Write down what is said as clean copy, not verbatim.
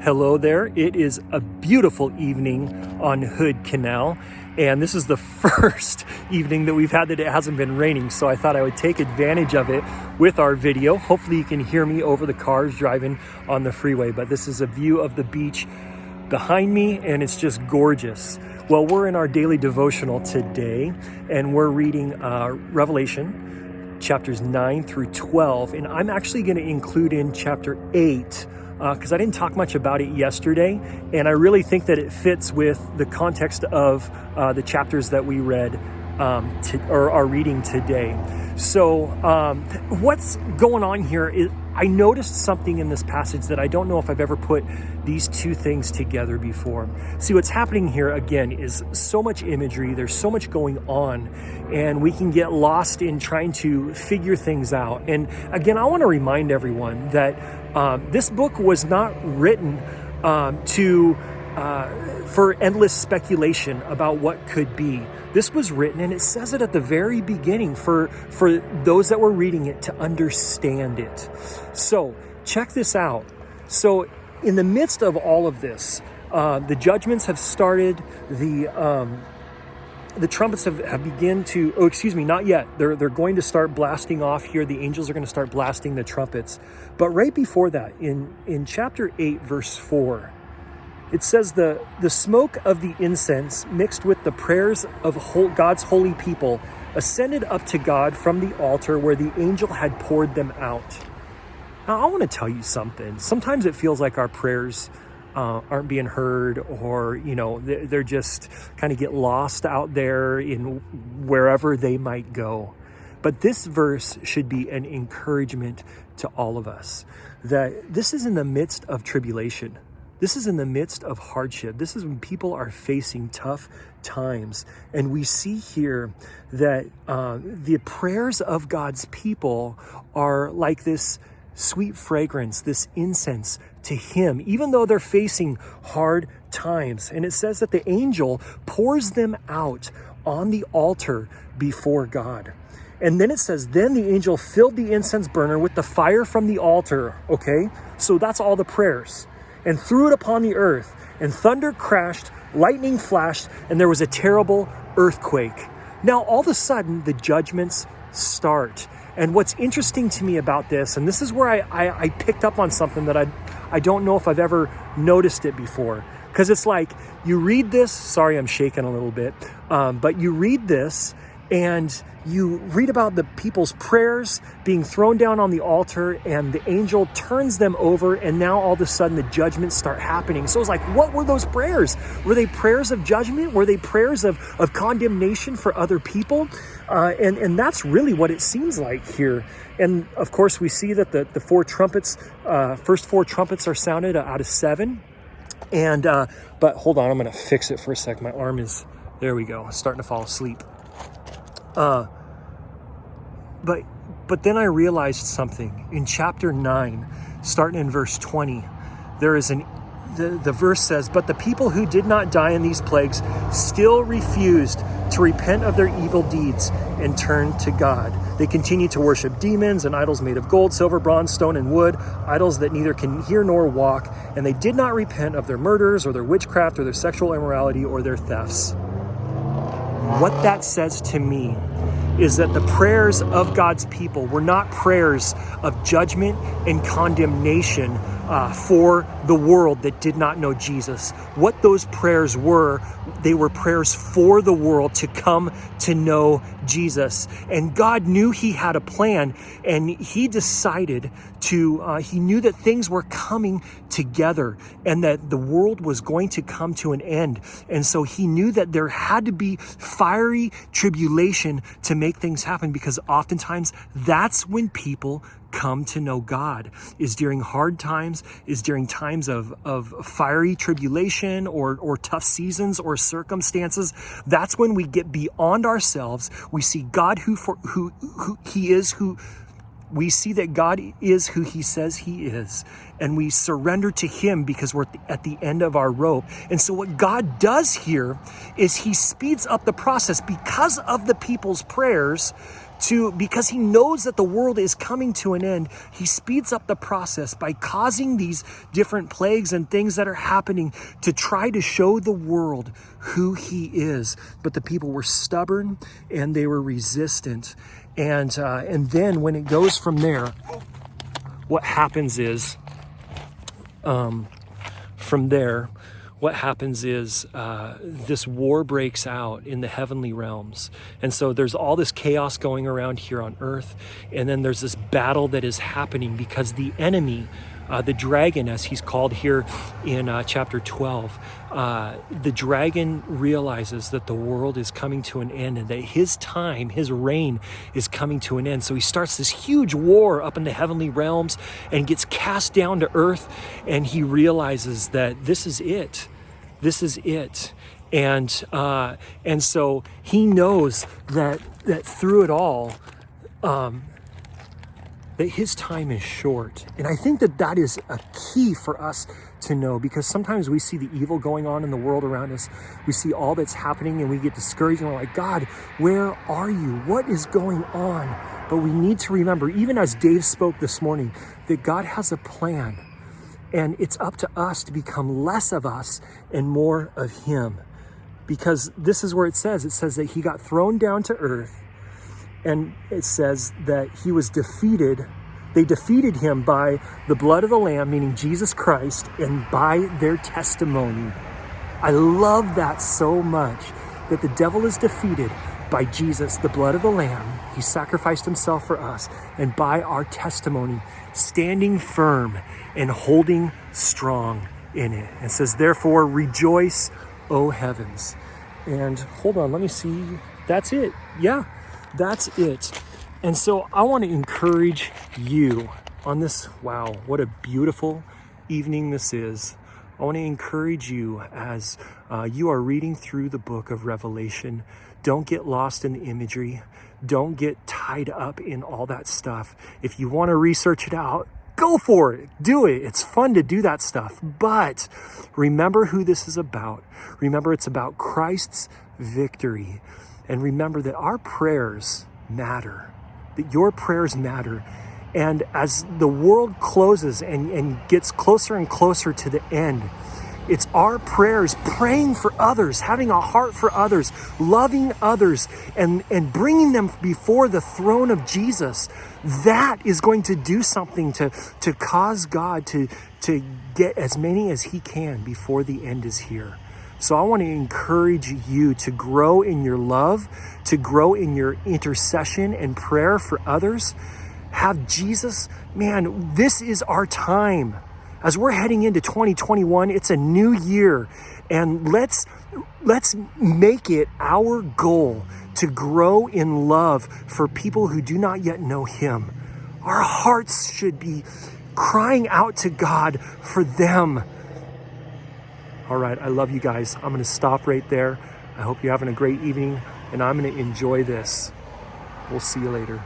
Hello there. It is a beautiful evening on Hood Canal, and this is the first evening that we've had that it hasn't been raining, so I thought I would take advantage of it with our video. Hopefully you can hear me over the cars driving on the freeway, but this is a view of the beach behind me, and it's just gorgeous. Well, we're in our daily devotional today, and we're reading Revelation chapters 9 through 12, and I'm actually going to include in chapter 8 because I didn't talk much about it yesterday, and I really think that it fits with the context of the chapters that we read or are reading today. So what's going on here is I noticed something in this passage that I don't know if I've ever put these two things together before. See, what's happening here again is so much imagery, there's so much going on, and we can get lost in trying to figure things out. And again, I want to remind everyone that this book was not written for endless speculation about what could be. This was written, and it says it at the very beginning, for those that were reading it to understand it. So check this out. So in the midst of all of this, the judgments have started. The trumpets have begun to, not yet. They're going to start blasting off here. The angels are going to start blasting the trumpets. But right before that, in chapter 8, verse 4, it says the smoke of the incense mixed with the prayers of God's holy people ascended up to God from the altar where the angel had poured them out. Now, I want to tell you something. Sometimes it feels like our prayers aren't being heard, or they're just kind of get lost out there in wherever they might go. But this verse should be an encouragement to all of us, that this is in the midst of tribulation. This is in the midst of hardship. This is when people are facing tough times. And we see here that the prayers of God's people are like this sweet fragrance, this incense to Him, even though they're facing hard times. And it says that the angel pours them out on the altar before God. And then it says, then the angel filled the incense burner with the fire from the altar. Okay, so that's all the prayers. And threw it upon the earth, and thunder crashed, lightning flashed, and there was a terrible earthquake. Now, all of a sudden, the judgments start. And what's interesting to me about this, and this is where I picked up on something that I don't know if I've ever noticed it before. Because it's like, you read this, sorry, I'm shaking a little bit, but you read this, and you read about the people's prayers being thrown down on the altar, and the angel turns them over, and now all of a sudden the judgments start happening. So it's like, what were those prayers? Were they prayers of judgment? Were they prayers of condemnation for other people? And that's really what it seems like here. And of course, we see that the four trumpets, first four trumpets are sounded out of seven. And but hold on, I'm going to fix it for a sec. My arm is, there we go, starting to fall asleep. But then I realized something. In chapter 9, starting in verse 20, there is the verse says, but the people who did not die in these plagues still refused to repent of their evil deeds and turn to God. They continued to worship demons and idols made of gold, silver, bronze, stone, and wood, idols that neither can hear nor walk, and they did not repent of their murders or their witchcraft or their sexual immorality or their thefts. What that says to me is that the prayers of God's people were not prayers of judgment and condemnation for the world that did not know Jesus. What those prayers were, they were prayers for the world to come to know Jesus. And God knew He had a plan, and He decided He knew that things were coming together and that the world was going to come to an end. And so He knew that there had to be fiery tribulation to make things happen, because oftentimes that's when people come to know God, is during hard times, is during times of fiery tribulation or tough seasons or circumstances. That's when we get beyond ourselves. We see God who He is, we see that God is who He says He is, and we surrender to Him because we're at the end of our rope. And so what God does here is He speeds up the process because of the people's prayers because he knows that the world is coming to an end, he speeds up the process by causing these different plagues and things that are happening to try to show the world who he is. But the people were stubborn and they were resistant. And then when it goes from there, what happens is, this war breaks out in the heavenly realms. And so there's all this chaos going around here on earth. And then there's this battle that is happening because the enemy, the dragon, as he's called here in chapter 12, the dragon realizes that the world is coming to an end and that his time, his reign is coming to an end. So he starts this huge war up in the heavenly realms and gets cast down to earth. And he realizes that this is it. This is it. And so he knows that through it all, that his time is short. And I think that is a key for us to know, because sometimes we see the evil going on in the world around us. We see all that's happening and we get discouraged and we're like, God, where are you? What is going on? But we need to remember, even as Dave spoke this morning, that God has a plan, and it's up to us to become less of us and more of him. Because this is where it says that he got thrown down to earth. And it says that he was defeated. They defeated him by the blood of the Lamb, meaning Jesus Christ, and by their testimony. I love that so much, that the devil is defeated by Jesus, the blood of the Lamb. He sacrificed himself for us, and by our testimony, standing firm and holding strong in it. It says, therefore, rejoice, O heavens. And hold on, let me see. That's it. Yeah. That's it. And so I want to encourage you on this. Wow, what a beautiful evening this is. I want to encourage you as you are reading through the book of Revelation. Don't get lost in the imagery. Don't get tied up in all that stuff. If you want to research it out, go for it. Do it. It's fun to do that stuff. But remember who this is about. Remember, it's about Christ's victory. And remember that our prayers matter, that your prayers matter. And as the world closes and gets closer and closer to the end, it's our prayers, praying for others, having a heart for others, loving others, and bringing them before the throne of Jesus. That is going to do something to cause God to get as many as he can before the end is here. So I want to encourage you to grow in your love, to grow in your intercession and prayer for others. Have Jesus, man, this is our time. As we're heading into 2021, it's a new year. And let's make it our goal to grow in love for people who do not yet know him. Our hearts should be crying out to God for them. All right, I love you guys. I'm going to stop right there. I hope you're having a great evening, and I'm going to enjoy this. We'll see you later.